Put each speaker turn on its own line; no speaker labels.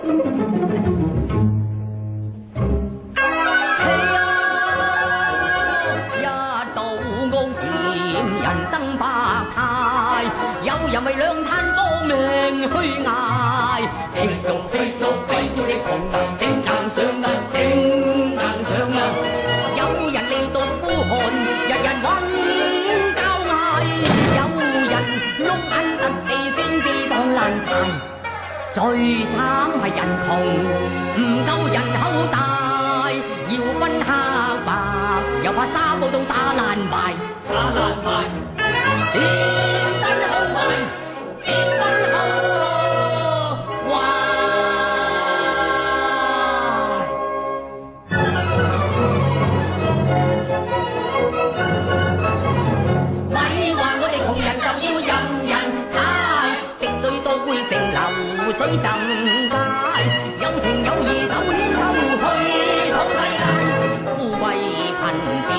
人生百態，有人為兩餐搏命去捱，皮肉皮叫你窮人頂硬上啊，頂硬上啊！有人嚟到孤寒，日日揾交嗌，有人碌眼突地先至當爛柴，最慘係人窮唔夠人口大，要分黑白又怕沙布都打爛埋。打爛埋，點分好壞？點分好壞？咪話我哋窮人就要任人踩，滴水都會成流水浸街，有情有義手牽手去闖世界，富貴貧賤。